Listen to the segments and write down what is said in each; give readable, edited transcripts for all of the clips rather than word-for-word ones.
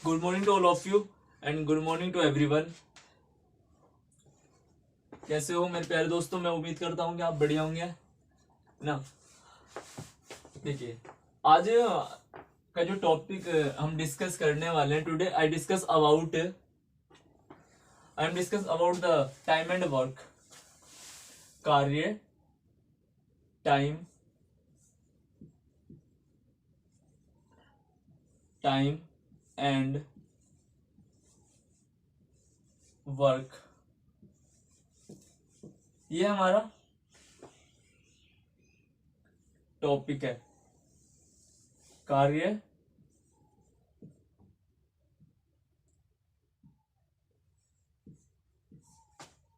Good morning to all of you and good morning to everyone. कैसे हो मेरे प्यारे दोस्तों? मैं उम्मीद करता हूँ कि आप बढ़िया होंगे ना। देखिए, आज का जो टॉपिक हम डिस्कस करने वाले हैं, today I am discuss about the time and work. कार्य, टाइम एंड वर्क, ये हमारा टॉपिक है। कार्य,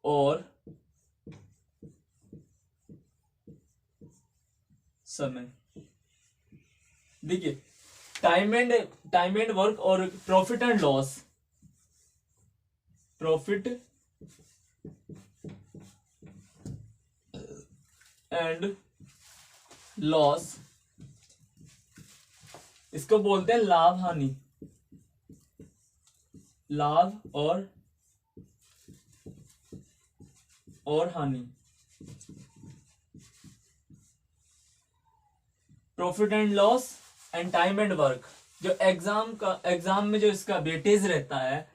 और समय। देखिए, टाइम एंड वर्क और profit and loss. Profit and loss, इसको बोलते हैं लाभ हानि। लाभ और हानि। Profit and loss and time and work, जो एग्जाम में जो इसका वेटेज रहता है,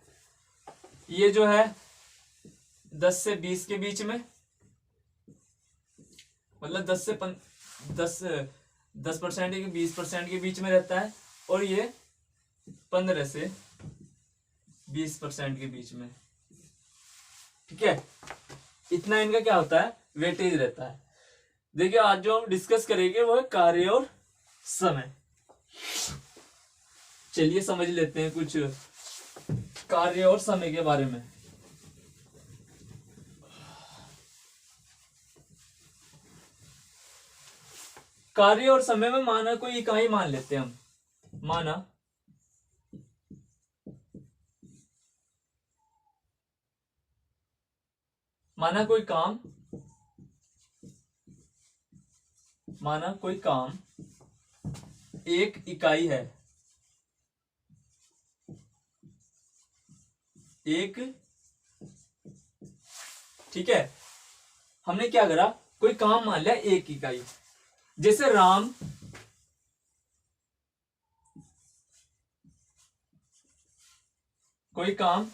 ये जो है 10 से 20 के बीच में, मतलब 10% के 20% के बीच में रहता है, और ये 15 से 20% के बीच में। ठीक है, इतना इनका क्या होता है, वेटेज रहता है। देखिए, आज जो हम डिस्कस करेंगे वो है कार्य और समय। चलिए समझ लेते हैं कुछ कार्य और समय के बारे में। कार्य और समय में माना कोई इकाई मान लेते हैं हम। माना कोई काम एक इकाई है। ठीक है, हमने क्या करा, कोई काम मान लिया एक इकाई। जैसे राम कोई काम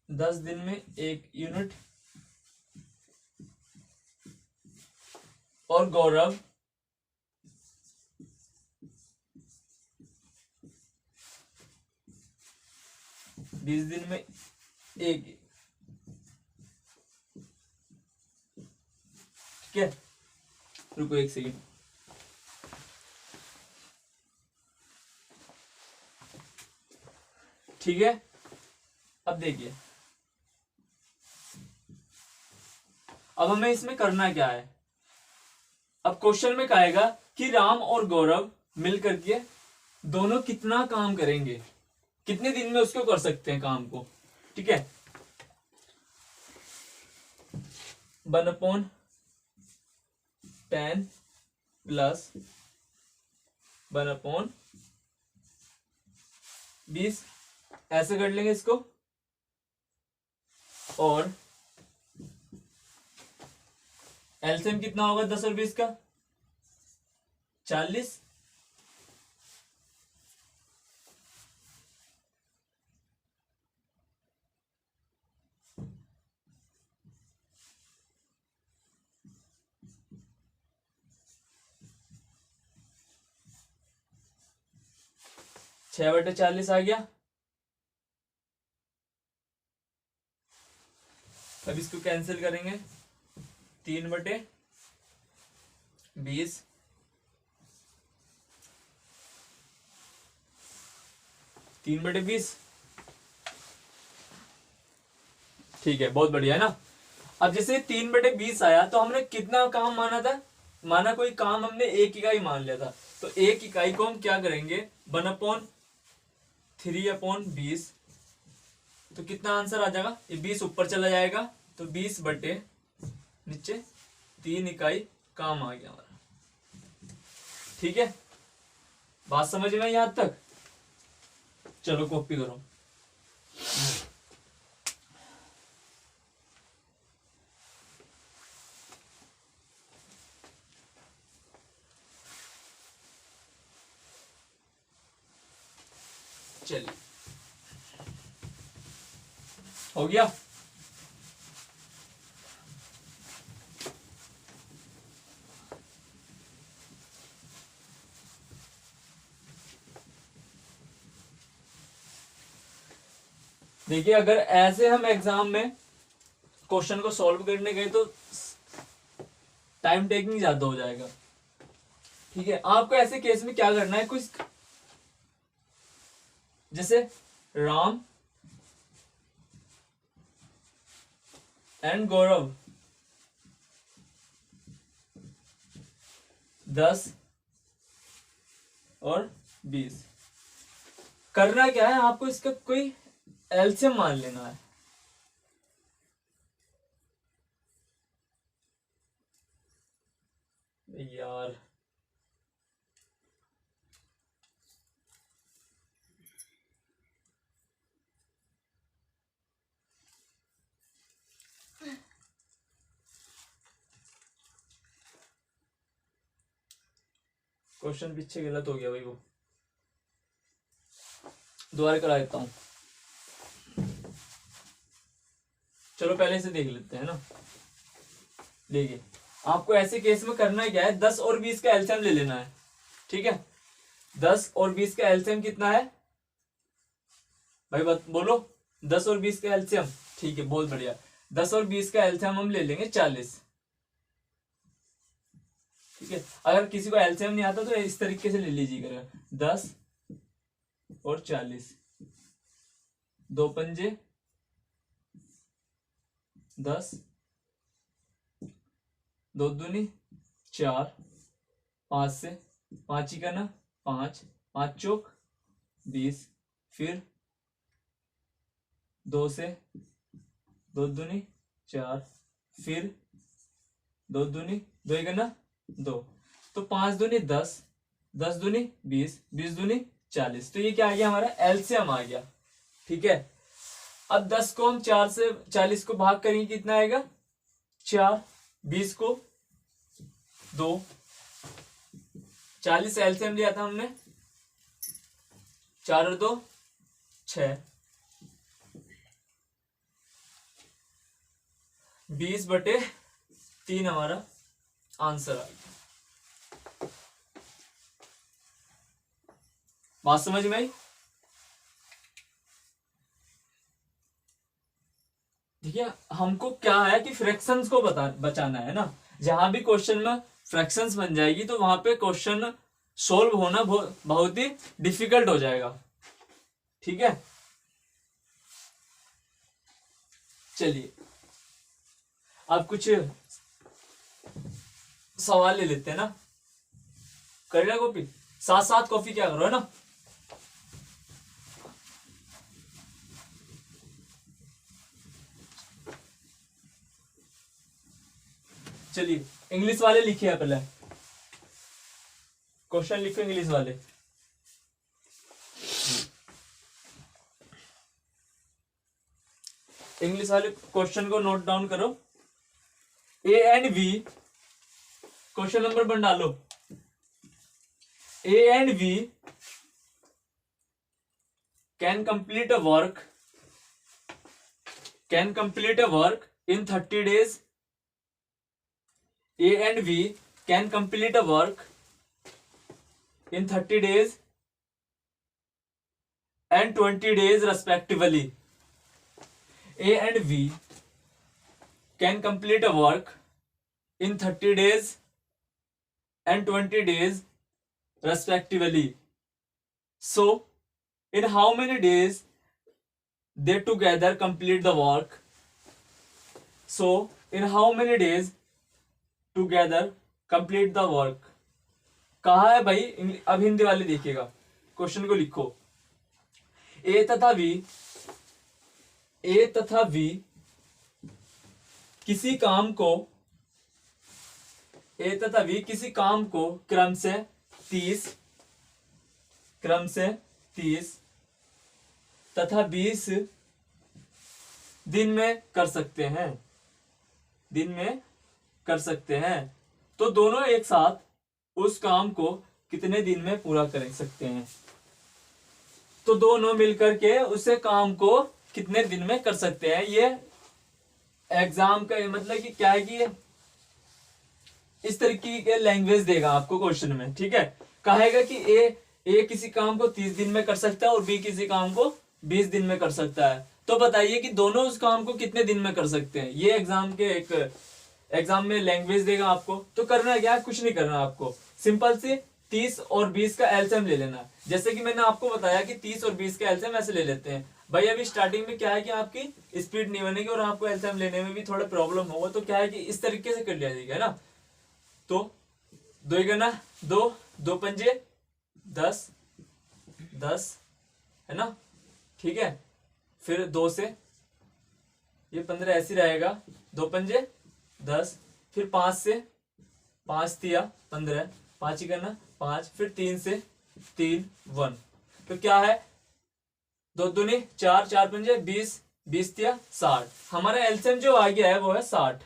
10 दिन में 1 यूनिट, और गौरव 20 दिन में 1। ठीक है, रुको 1 सेकेंड। ठीक है, अब देखिए, अब हमें इसमें करना क्या है। अब क्वेश्चन में कहेगा कि राम और गौरव मिलकर के दोनों कितना काम करेंगे, कितने दिन में उसको कर सकते हैं काम को। ठीक है, 1/10 प्लस 1/20, ऐसे कर लेंगे इसको। और एलसीएम कितना होगा 10 और 20 का? 40। छह बटे 40 आ गया। अब इसको कैंसिल करेंगे, 3/20, 3/20। ठीक है, बहुत बढ़िया है ना। अब जैसे 3/20 आया तो हमने कितना काम माना था, माना कोई काम हमने एक इकाई मान लिया था, तो एक इकाई को हम क्या करेंगे, 1/3/20। तो कितना आंसर आ जाएगा, ये 20 ऊपर चला जाएगा, तो 20/3 नीचे 3 इकाई काम आ गया हमारा। ठीक है, बात समझ में यहां तक? चलो कॉपी करो। चलिए, हो गया। देखिए, अगर ऐसे हम एग्जाम में क्वेश्चन को सॉल्व करने गए तो टाइम टेकिंग ज्यादा हो जाएगा। ठीक है, आपको ऐसे केस में क्या करना है, कुछ जैसे राम एंड गौरव 10 और 20, करना क्या है, आपको इसका कोई एलसीएम मान लेना है। यार क्वेश्चन पीछे गलत हो गया भाई, वो दोबारा करा देता हूं। चलो पहले से देख लेते हैं ना। देखिए, आपको ऐसे केस में करना क्या है, 10 और 20 का एलसीएम ले लेना है। ठीक है, 10 और 20 का एलसीएम कितना है भाई, बोलो। 10 और 20 का एलसीएम, ठीक है, बहुत बढ़िया। 10 और 20 का एलसीएम हम ले लेंगे 40। ठीक है, अगर किसी को एलसीएम नहीं आता तो इस तरीके से ले लीजिएगा, 10 और 40, 2 पंजे 10, 2 दूनी 4, 5 से 5 ही करना 5, 5 चौक 20, फिर 2 से 2 दूनी 4, फिर 2 दूनी 2 ही करना 2, तो 5 दूनी 10, 10 दूनी 20, 20 दूनी 40, तो ये क्या आ गया, हमारा एलसीएम आ गया। ठीक है, अब 10 को हम 4 से 40 को भाग करेंगे, कितना आएगा 4, 20 को 2, 40 एलसीएम लिया था हमने, 4 और 2 6, 20/3 हमारा आंसर आ गया। बात समझ में आई? ठीक है, हमको क्या है कि फ्रैक्शंस को बचाना है ना। जहां भी क्वेश्चन में फ्रैक्शंस बन जाएगी तो वहां पे क्वेश्चन सोल्व होना बहुत ही डिफिकल्ट हो जाएगा। ठीक है, चलिए अब कुछ सवाल ले लेते हैं ना। करेगा कॉपी, साथ साथ कॉपी क्या करो है ना। चलिए, इंग्लिश वाले लिखिए पहले, क्वेश्चन लिखो इंग्लिश वाले। इंग्लिश वाले क्वेश्चन को नोट डाउन करो। A and B, question number 1 डालो। A and B can complete a work in 30 days. A and B can complete a work in 30 days and 20 days respectively. A and B can complete a work in 30 days and 20 days respectively. So, in how many days they together complete the work? So, in how many days together complete the work? कहा है भाई, अब हिंदी वाले देखिएगा, question को लिखो। ए तथा B किसी काम को ए तथा बी किसी काम को क्रम से 30 तथा 20 दिन में कर सकते हैं, तो दोनों एक साथ उस काम को कितने दिन में पूरा कर सकते हैं? तो दोनों मिलकर के उसे काम को कितने दिन में कर सकते हैं? ये एग्जाम का मतलब कि क्या है कि ये इस तरीके के लैंग्वेज देगा आपको क्वेश्चन में, ठीक है। कहेगा कि ए किसी काम को 30 दिन में कर सकता है और बी किसी काम को 20 दिन में कर सकता है, तो बताइए कि दोनों उस काम को कितने दिन में कर सकते हैं। ये एग्जाम में लैंग्वेज देगा आपको। तो करना क्या है, कुछ नहीं करना आपको, सिंपल सी 30 और 20 का एलसीएम ले लेना। जैसे कि मैंने आपको बताया कि 30 और 20 का एलसीएम ऐसे ले लेते हैं भाई। अभी स्टार्टिंग में क्या है कि आपकी स्पीड नहीं बनेगी और आपको एलसीएम लेने में भी थोड़ा प्रॉब्लम होगा, तो क्या है कि इस तरीके से कर लिया जाएगा ना। तो 2 गुना 2, 2 पंजे 10 है ना, ठीक है। फिर 2 से ये 15 ऐसे रहेगा, 2 पंजे 10, फिर 5 से 5 दिया 15, 5 ही करना 5, फिर 3 से 3 1, तो क्या है 2 दूनी 4, 4 पंजे 20, 20 दिया 60। हमारा एलसीएम जो आ गया है वो है 60।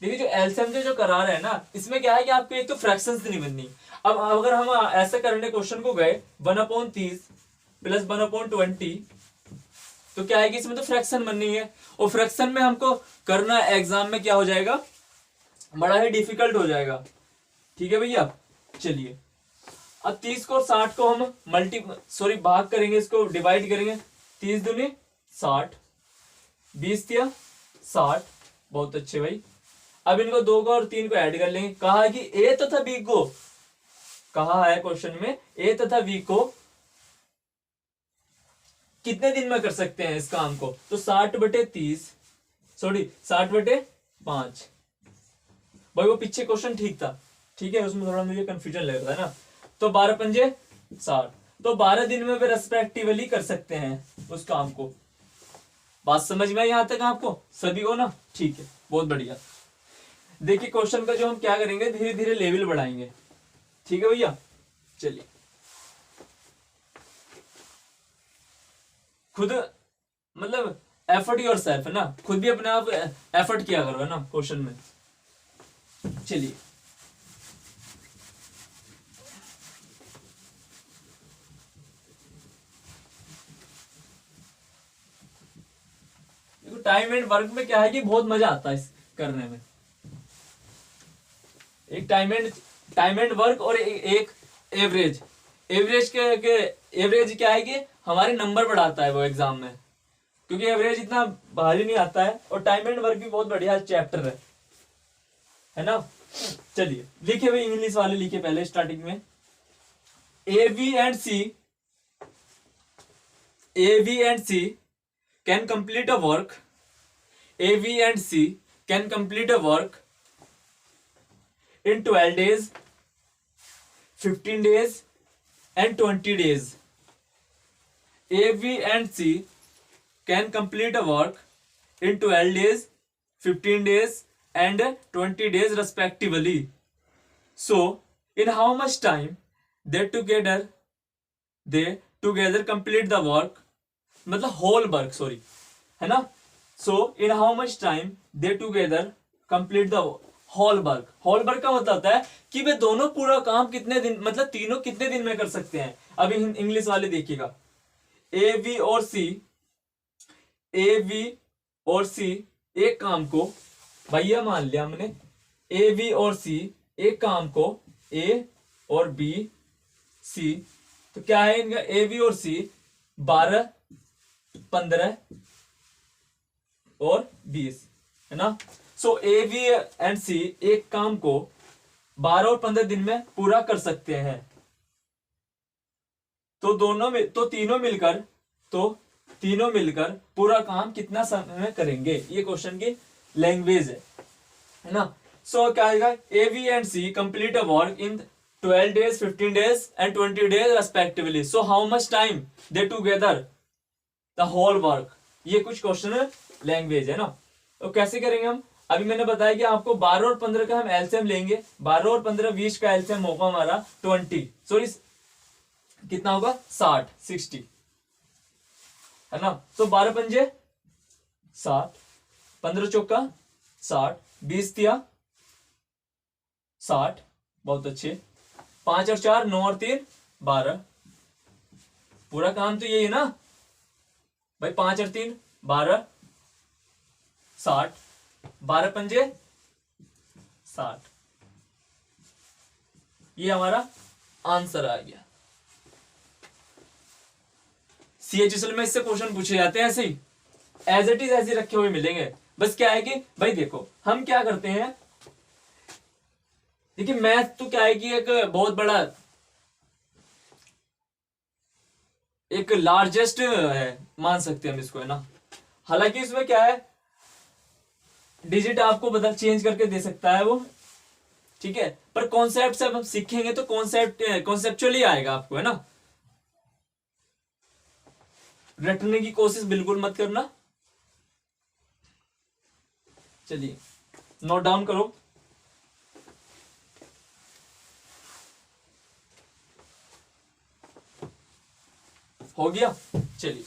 देखिए जो एलसीएम जो करा रहे हैं ना, इसमें क्या है कि आपको एक तो फ्रैक्शंस नहीं बननी। अब अगर हम ऐसा करने क्वेश्चन को गए 1/30 प्लस 1/20, तो क्या है कि इसमें तो फ्रैक्शन बननी है, और फ्रैक्शन में हमको करना एग्जाम में क्या हो जाएगा, बड़ा ही डिफिकल्ट हो जाएगा, ठीक है भैया। चलिए अब 30 को और 60 को हम भाग करेंगे, इसको डिवाइड करेंगे। 30 दूनी 60, 20 दिया 60, बहुत अच्छे भाई। अब इनको 2 को और 3 को ऐड कर लेंगे। कहा है कि ए तथा बी को, कहा है क्वेश्चन में ए तथा बी को कितने दिन में कर सकते हैं इस काम को, तो 60/30 60/5 भाई। वो पीछे क्वेश्चन ठीक था, ठीक है, उसमें थोड़ा मुझे कंफ्यूजन लग रहा है ना। तो 12 पंजे 60, तो 12 दिन में वे रेस्पेक्टिवली कर सकते हैं उस काम को। बात समझ में आई यहां तक आपको सभी को ना, ठीक है, बहुत बढ़िया। देखिए क्वेश्चन का जो हम क्या करेंगे, धीरे धीरे लेवल बढ़ाएंगे, ठीक है भैया। चलिए खुद मतलब एफर्ट योर सेल्फ है ना, खुद भी अपने आप एफर्ट किया करो है ना क्वेश्चन में। चलिए देखो टाइम एंड वर्क में क्या है कि बहुत मजा आता है इस करने में। एक टाइम एंड वर्क और एक एवरेज के एवरेज क्या है कि हमारे नंबर बढ़ाता है वो एग्जाम में, क्योंकि एवरेज इतना भारी नहीं आता है, और टाइम एंड वर्क भी बहुत बढ़िया चैप्टर है ना। चलिए लिखे भाई, इंग्लिश वाले लिखे पहले स्टार्टिंग में। A B and C can complete a work, A, B and C can complete a work in 12 days, 15 days and 20 days. A, B and C can complete a work in 12 days, 15 days and 20 days respectively. So, in how much time they together complete the work, मतलब whole work, sorry, है ना। So in how much time they together complete the whole work. whole work का मतलब होता है कि वे दोनों पूरा काम कितने दिन, मतलब तीनों कितने दिन में कर सकते हैं। अभी इंग्लिश वाले देखिएगा, ए बी और सी एक काम को, भैया मान लिया हमने ए बी और सी एक काम को, ए और बी सी, तो क्या है इनका ए बी और सी 12, 15 और 20 है ना। सो ए बी एंड सी एक काम को 12 और 15 दिन में पूरा कर सकते हैं। तो तीनों मिलकर पूरा काम कितना समय में करेंगे, ये क्वेश्चन की लैंग्वेज है ना। सो क्या आएगा, A B and C complete a work in 12 days, 15 days and 20 days respectively. So how much time they together the whole work? ये कुछ क्वेश्चन लैंग्वेज है ना। तो कैसे करेंगे हम, अभी मैंने बताया कि आपको 12 और 15 का हम एलसीएम लेंगे, 12 और 15 20 का एलसीएम होगा हमारा 20, सॉरी कितना होगा 60 है ना। तो 12 पंजे 60, 15 चौका 60, 20 तिया 60, बहुत अच्छे। 5 और 4 9 और 3 12, पूरा काम तो यही है ना भाई। 5 और 3 12, 60, 12 पंजे 60, ये हमारा आंसर आ गया। CHSL में इससे क्वेश्चन पूछे जाते हैं ऐसे ही, एज इट इज ऐसे रखे हुए मिलेंगे। बस क्या है कि भाई देखो हम क्या करते हैं, देखिए मैथ तो क्या है कि एक बहुत बड़ा, एक लार्जेस्ट है मान सकते हैं हम इसको, है ना। हालांकि इसमें क्या है, डिजिट आपको बदल चेंज करके दे सकता है वो, ठीक है, पर कॉन्सेप्ट से हम सीखेंगे तो कॉन्सेप्चुअली आएगा आपको, है ना। रटने की कोशिश बिल्कुल मत करना। चलिए नोट डाउन करो। हो गया, चलिए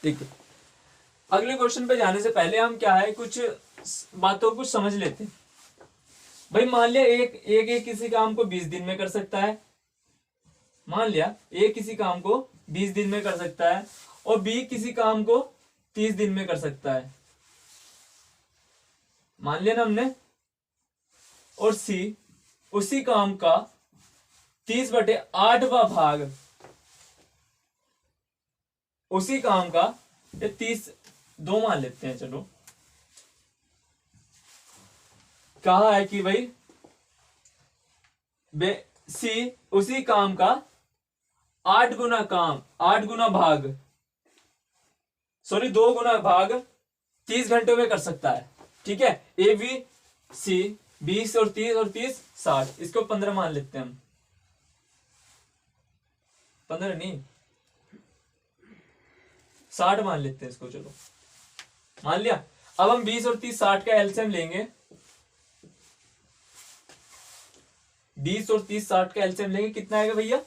देखिए अगले क्वेश्चन पे जाने से पहले हम क्या है कुछ बातों को समझ लेते हैं। भाई मान लिया एक किसी काम को 20 दिन में कर सकता है, मान लिया एक किसी काम को 20 दिन में कर सकता है और बी किसी काम को 30 दिन में कर सकता है, मान लिया ना हमने। और सी उसी काम का 30/8वां भाग उसी काम का 32 मान लेते हैं, चलो। कहा है कि भाई सी उसी काम का 8 गुना भाग, सॉरी 2 गुना भाग 30 घंटों में कर सकता है, ठीक है। ए बी सी 20 और 30 और 30 60, इसको 15 मान लेते हैं हम, 15 नहीं 60 मान लेते हैं इसको, चलो मान लिया। अब हम 20 और 30 60 का एलसीएम लेंगे, 20 और 30 60 का एलसीएम लेंगे, कितना आएगा भैया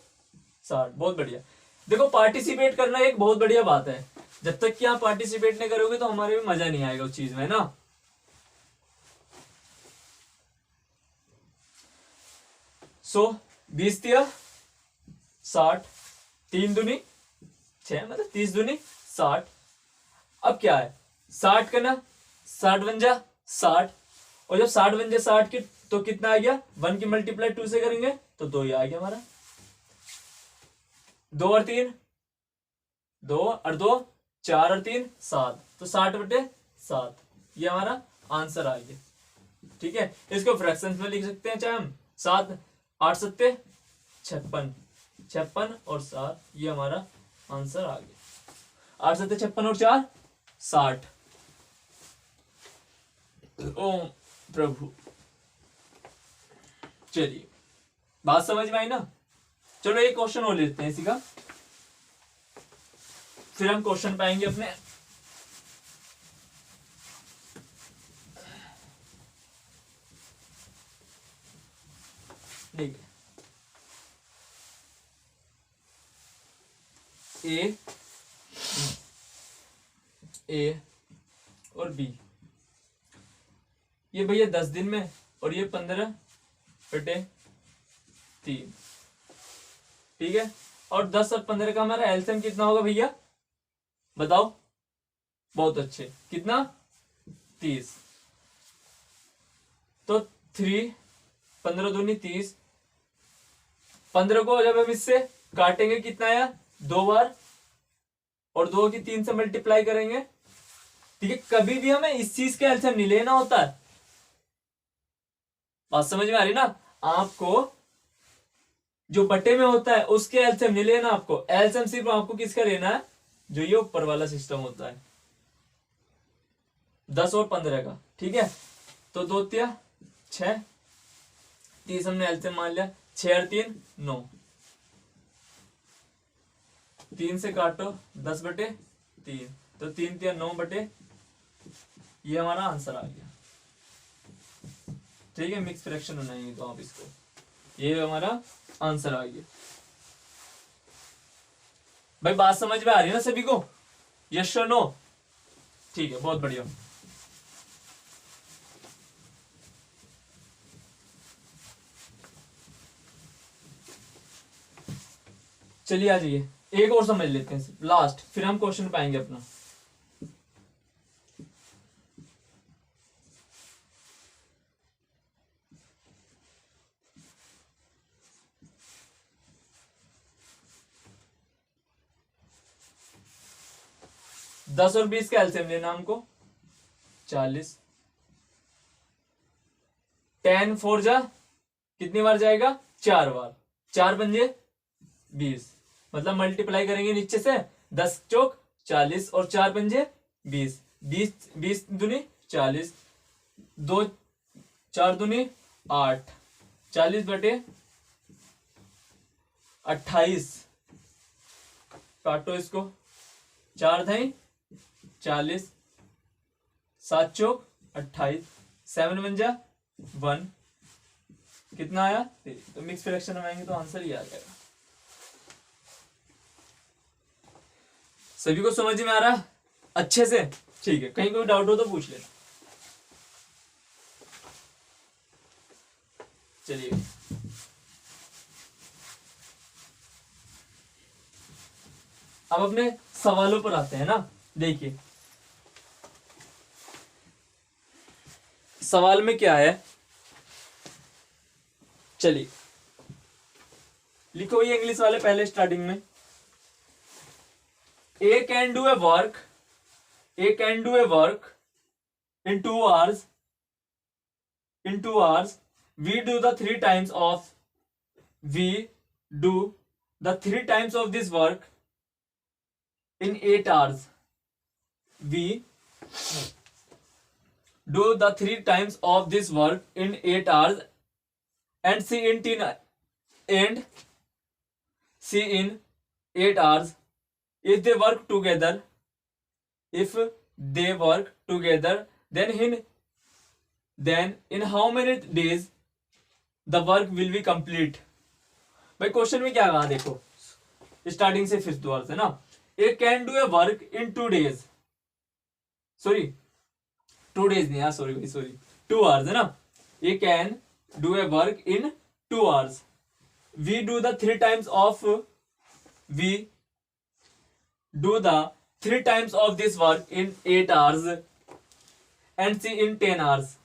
60, बहुत बढ़िया। देखो पार्टिसिपेट करना एक बहुत बढ़िया बात है, जब तक कि आप पार्टिसिपेट नहीं करोगे तो हमारे भी मजा नहीं आएगा उस चीज में, ना। सो 20 तिया 60, 3 दूनी 6, मतलब 30 दूनी 60। अब क्या है 60 का ना 60 बन जा 60, और जब 60 बन जाए 60 की तो कितना आ गया, 1 की मल्टीप्लाई 2 से करेंगे तो 2 ही आ गया हमारा। 2 और 3 2 और 2 4 और 3 7, तो 60/7, ये हमारा आंसर आ गया, ठीक है। इसको फ्रैक्शंस में लिख सकते हैं, चाहे हम 7 8 7 56, 56 और 7, ये हमारा आंसर आ गया। 8 7 56 और 4 60। ओम प्रभु, चलिए बात समझ में आई ना। चलो एक क्वेश्चन और लेते हैं इसी का, फिर हम क्वेश्चन पाएंगे अपने। ठीक है, ए और बी, ये भैया 10 दिन में और ये 15/3, ठीक है। और 10 और 15 का हमारा एलसीएम कितना होगा भैया बताओ, बहुत अच्छे, कितना 30, तो 3 15 दूनी 30, 15 को जब हम इससे काटेंगे कितना आया 2 बार, और 2 की 3 से मल्टीप्लाई करेंगे, ठीक है। कभी भी हमें इस चीज का एलसीएम नहीं लेना होता है, बात समझ में आ रही ना आपको। जो बटे में होता है उसके एलसीएम नहीं लेना आपको, एलसीएम सिर्फ आपको किसका लेना है, जो ये ऊपर वाला सिस्टम होता है, 10 और 15 का, ठीक है। तो 2 तिया 6, 30 हमने एलसीएम मान लिया, 6 और 3 9, 3 से काटो 10/3, तो 3 तिया 9/, ये हमारा आंसर आ गया, ठीक है। मिक्स फ्रैक्शन बनाएंगे तो आप इसको, ये हमारा आंसर आ गया। भाई बात समझ में आ रही है ना सभी को? यस और नो? ठीक है, बहुत बढ़िया। चलिए आ जाइए, एक और समझ लेते हैं लास्ट, फिर हम क्वेश्चन पाएंगे अपना। दस और 20 का एलसीएम लेना हमको, 40, 10 4 जा कितनी बार जाएगा? 4 बार, 4 पंजे 20, मतलब मल्टीप्लाई करेंगे नीचे से, 10 चौक 40 और 4 पंजे 20, 20 दूनी 40, 2 4 दूनी 8, 40/28, काटो इसको, 4 धाई 40, 7 चौक 28, 7 पंजा 1, कितना आया? तो मिक्स फ्रैक्शन में आएंगे तो आंसर ही आ जाएगा। सभी को समझ में आ रहा अच्छे से? ठीक है, कहीं कोई डाउट हो तो पूछ लेना। चलिए अब अपने सवालों पर आते हैं ना। देखिए सवाल में क्या है, चलिए लिखो ये इंग्लिश वाले पहले स्टार्टिंग में। A can do a work in 2 hours. In 2 hours, we do the 3 times of this work in 8 hours. We do the 3 times of this work in 8 hours and see in 8 hours. If they work together, then in how many days the work will be complete? भाई question में क्या कहा देखो, starting से फिर दोबारा से ना। I can do a work in 2 days, sorry 2 days नहीं यार, सॉरी 2 hours है ना। I can do a work in 2 hours. We do the 3 times of this work in 8 hours and see in 10 hours.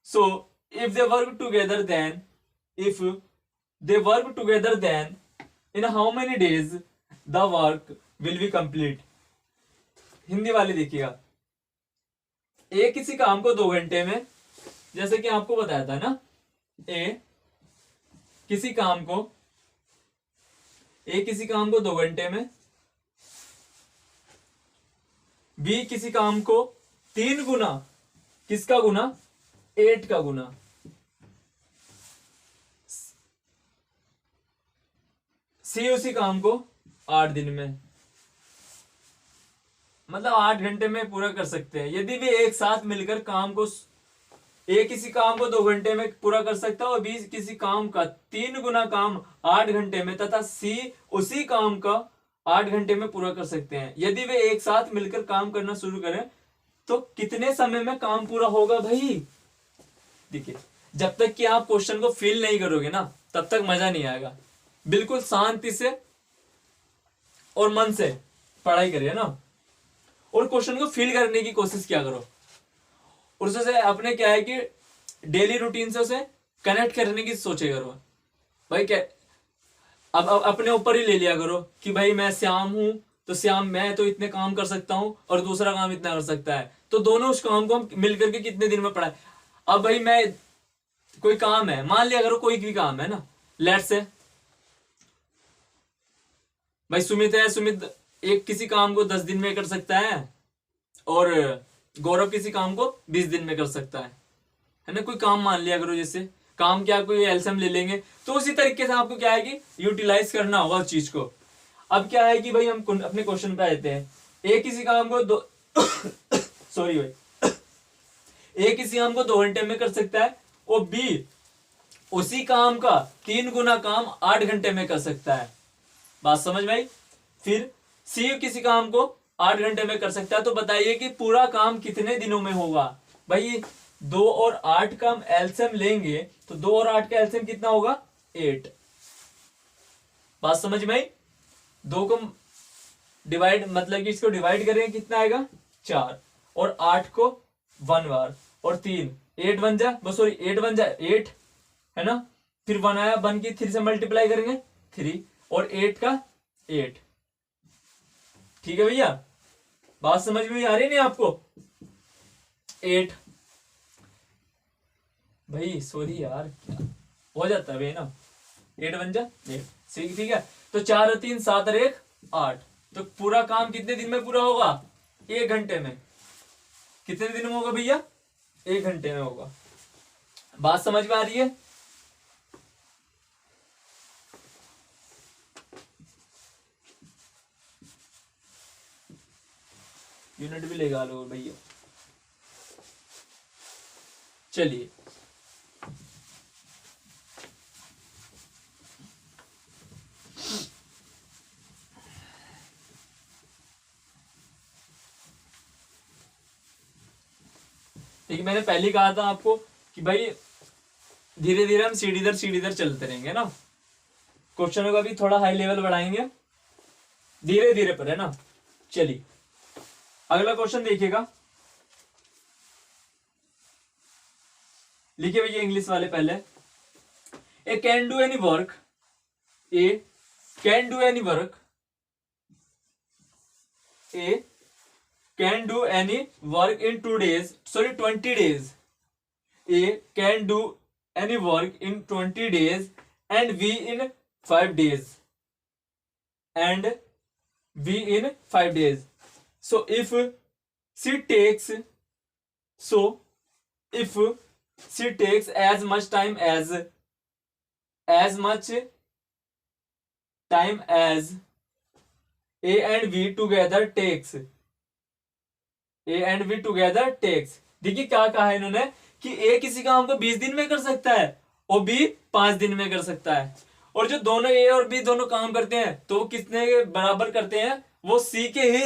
So if they work together then in how many days the work will be complete? Hindi वाली देखिएगा। ए किसी काम को 2 घंटे में, जैसे कि आपको बताया था ना, ए किसी काम को 2 घंटे में, बी किसी काम को 3 गुना, किसका गुना? 8 का गुना, सी उसी काम को 8 दिन में, मतलब 8 घंटे में पूरा कर सकते हैं। यदि वे एक साथ मिलकर काम को, ए किसी काम को 2 घंटे में पूरा कर सकता है और बी किसी काम का 3 गुना काम 8 घंटे में, तथा सी उसी काम का 8 घंटे में पूरा कर सकते हैं। यदि वे एक साथ मिलकर काम करना शुरू करें तो कितने समय में काम पूरा होगा? भाई देखिए, जब तक कि आप क्वेश्चन को फील नहीं करोगे ना, तब तक मजा नहीं आएगा। बिल्कुल शांति से और मन से पढ़ाई करिए ना, और क्वेश्चन को फील करने की कोशिश किया करो। उससे अपने क्या है कि डेली रूटीन से उसे कनेक्ट करने की सोचे करो। भाई क्या, अब अपने ऊपर ही ले लिया करो कि भाई मैं श्याम हूं तो श्याम, मैं तो इतने काम कर सकता हूं और दूसरा काम इतना कर सकता है, तो दोनों उस काम को हम मिलकर के कितने दिन में पढ़ाए। अब भाई मैं, कोई काम है, मान लिया करो कोई भी काम है ना, लेट्स से भाई सुमित है, सुमित एक किसी काम को 10 दिन में कर सकता है और गौरव किसी काम को 20 दिन में कर सकता है ना। कोई काम मान लिया करो, जैसे काम क्या, कोई एल्सियम ले लेंगे, तो उसी तरीके से आपको क्या है कि यूटिलाइज करना होगा उस चीज को। अब क्या है कि भाई हम अपने क्वेश्चन पे आते हैं। ए किसी काम को दो सॉरी भाई, ए किसी काम को 2 घंटे में कर सकता है और बी उसी काम का 3 गुना काम 8 घंटे में कर सकता है। बात समझ में आई। फिर सी किसी काम को 8 घंटे में कर सकता है, तो बताइए कि पूरा काम कितने दिनों में होगा। भाई 2 और 8 का हम एलसीएम लेंगे तो 2 और 8 का एलसीएम कितना होगा, 8। बात समझ में आई। 2 को डिवाइड, मतलब कि इसको डिवाइड करेंगे कितना आएगा, 4, और 8 को 1 बार, और 3 8 बन जा, सॉरी 8 बन जा 8 है ना। फिर 1 आया, 1 की 3 से मल्टीप्लाई करेंगे 3, और 8 का 8। ठीक है भैया, बात समझ में आ रही नहीं आपको। 8 भाई सॉरी यार, क्या हो जाता है भाई ना, 8 बन जा 8, ठीक है। तो 4 और 3 7 और 1 8, तो पूरा काम कितने दिन में पूरा होगा, 1 घंटे में। कितने दिन में होगा भैया, 1 घंटे में होगा। बात समझ में आ रही है। यूनिट भी लगा लो भैया। चलिए ठीक है, मैंने पहले कहा था आपको कि भाई धीरे धीरे हम सीढ़ी दर चलते रहेंगे ना। क्वेश्चनों का भी थोड़ा हाई लेवल बढ़ाएंगे धीरे धीरे पर, है ना। चलिए अगला क्वेश्चन देखिएगा, लिखिए भैया इंग्लिश वाले पहले। I can do any work, I can do any work, I can do any work in 2 days, sorry 20 days। I can do any work in 20 days and we in 5 days, and we in 5 days. So if she takes as much time as A and B together takes, देखिए क्या कहा है इन्होंने कि ए किसी काम को 20 दिन में कर सकता है और बी 5 दिन में कर सकता है। और जो दोनों ए और बी दोनों काम करते हैं तो वो कितने के बराबर करते हैं, वो सी के ही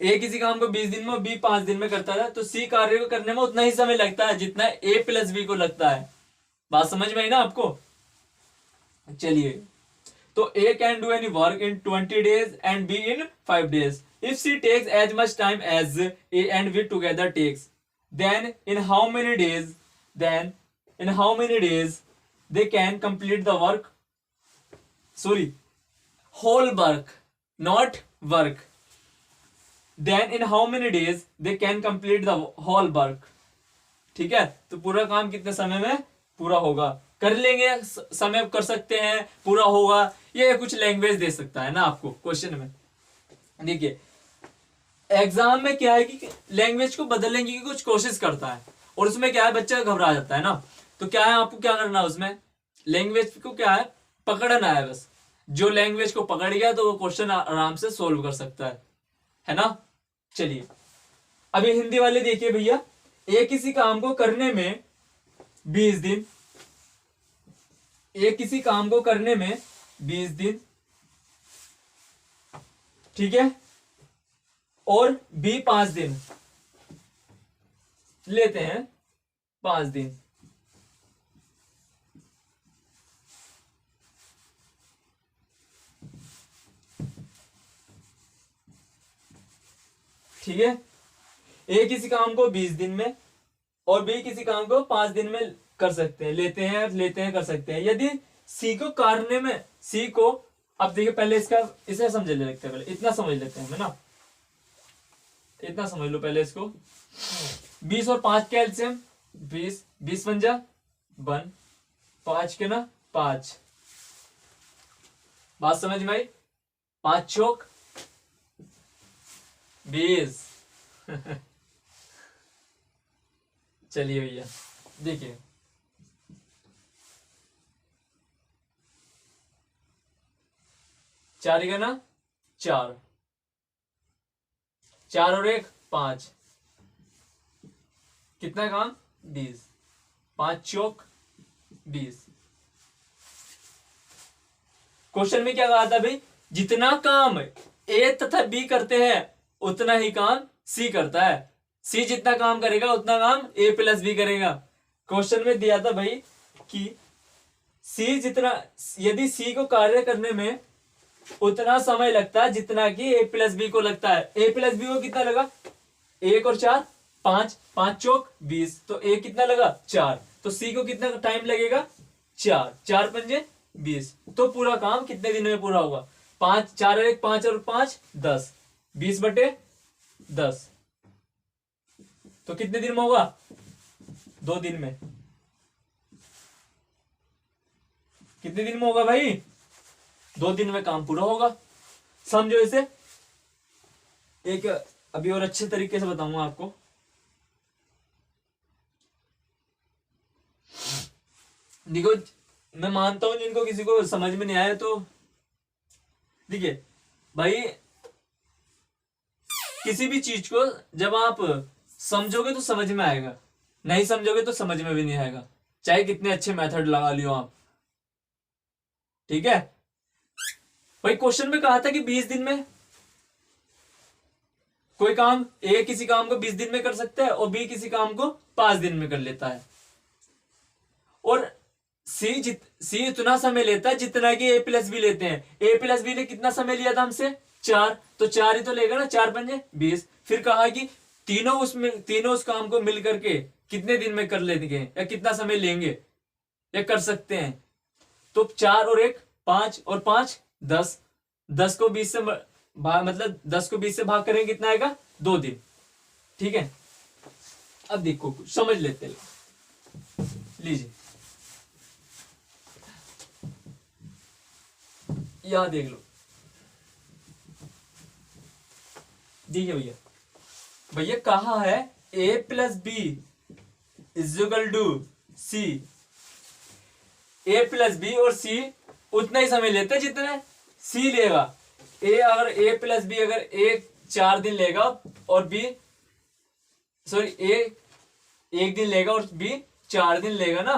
ए किसी काम को 20 दिन में, बी 5 दिन में करता है, तो सी कार्य को करने में उतना ही समय लगता है जितना ए प्लस बी को लगता है। बात समझ में आई ना आपको। चलिए, तो A can do any work in 20 days and B in 5 days. If she takes as much time as A and B together takes, then in how many days they can complete the work? Sorry, whole work, not work. Then in how many days they can complete the whole work? ठीक है, तो पूरा काम कितने समय में पूरा होगा, कर लेंगे, समय कर सकते हैं, पूरा होगा, ये कुछ लैंग्वेज दे सकता है ना आपको क्वेश्चन में। देखिए एग्जाम में क्या है कि लैंग्वेज को बदलने की कुछ कोशिश करता है, और उसमें क्या है बच्चा घबरा जाता है ना। तो क्या है, आपको क्या करना है, उसमें लैंग्वेज को क्या है पकड़ना है बस। जो लैंग्वेज को पकड़ गया तो वो क्वेश्चन आराम से सोल्व कर सकता है ना। चलिए अभी हिंदी वाले देखिए भैया। एक किसी काम को करने में 20 दिन, एक किसी काम को करने में 20 दिन, ठीक है, और बी 5 दिन लेते हैं, 5 दिन। ठीक है, ए किसी काम को 20 दिन में और बी किसी काम को 5 दिन में कर सकते हैं, लेते हैं कर सकते हैं। यदि सी को करने में, सी को, अब देखिए पहले इसे समझ ले लगता है, पहले इतना समझ लेते हैं ना, इतना समझ लो पहले इसको। 20 और 5 का एलसीएम 20 बन जा 1, 5 के ना 5। बात समझ में आई। 5 चौक 20। चलिए भैया देखिए, चार का ना 4, 4 और 1 5, कितना काम 20, 5 चौक 20। क्वेश्चन में क्या कहा था भाई, जितना काम ए तथा बी करते हैं उतना ही काम सी करता है, सी जितना काम करेगा उतना काम ए प्लस बी करेगा। क्वेश्चन में दिया था भाई कि सी जितना, यदि सी को कार्य करने में उतना समय लगता है जितना कि ए प्लस बी को लगता है। ए प्लस बी को कितना लगा, 1 और 4 5, 5 चौक 20, तो ए कितना लगा 4, तो सी को कितना टाइम लगेगा 4, 4 पंजे 20। तो पूरा काम कितने दिन में पूरा होगा, 5, 4 और 1 5 और 5 10, 20/10, तो कितने दिन में होगा 2 दिन में। कितने दिन में होगा भाई 2 दिन में काम पूरा होगा। समझो इसे, एक अभी और अच्छे तरीके से बताऊंगा आपको। देखो मैं मानता हूं जिनको किसी को समझ में नहीं आया तो देखिए भाई, किसी भी चीज को जब आप समझोगे तो समझ में आएगा, नहीं समझोगे तो समझ में भी नहीं आएगा, चाहे कितने अच्छे मेथड लगा लियो आप। ठीक है भाई, क्वेश्चन में कहा था कि 20 दिन में कोई काम, ए किसी काम को 20 दिन में कर सकता है और बी किसी काम को 5 दिन में कर लेता है, और सी उतना समय लेता है जितना कि ए प्लस बी लेते हैं। ए प्लस बी ने कितना समय लिया था हमसे 4, तो 4 ही तो लेगा ना, 4 पंजे 20। फिर कहा कि तीनों उस काम को मिल करके कितने दिन में कर लेंगे या कितना समय लेंगे या कर सकते हैं। तो 4 और 1 5 और 5 10, 10 को 20 से मतलब 10 को 20 से भाग करेंगे कितना आएगा 2 दिन। ठीक है, अब देखो कुछ समझ लेते हैं, लीजिए यहां देख लो, देखिए भैया, भैया कहा है a plus b equal to c, a plus b और सी उतना ही समय लेते हैं जितना सी लेगा। ए प्लस बी अगर ए 4 दिन लेगा और बी ए 1 दिन लेगा और बी 4 दिन लेगा ना,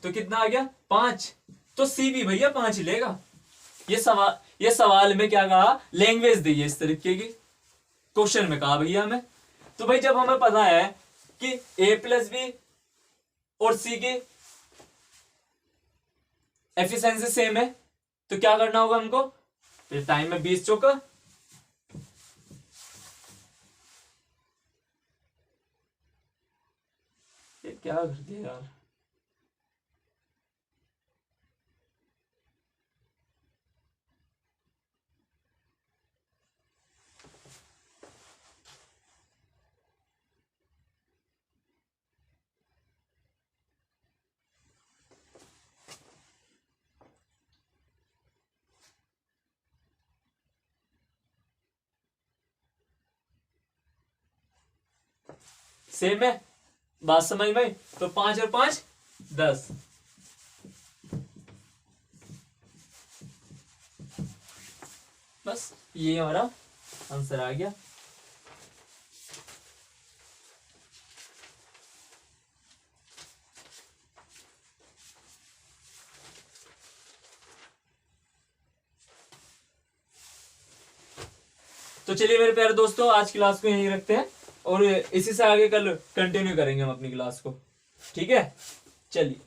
तो कितना आ गया 5, तो सी भी भैया 5 ही लेगा। ये सवाल में क्या कहा, लैंग्वेज दी है इस तरीके की, क्वेश्चन में कहा भैया हमें। तो भाई जब हमें पता है कि ए प्लस बी और सी की एफिशिएंसी सेम है, तो क्या करना होगा हमको, फिर टाइम में 20 चौका, ये क्या कर दिया यार, सेम है, बात समझ में। तो 5 और 5 10, बस ये हमारा आंसर आ गया। तो चलिए मेरे प्यारे दोस्तों, आज क्लास को यहीं रखते हैं और इसी से आगे कल कंटिन्यू करेंगे हम अपनी क्लास को। ठीक है, चलिए।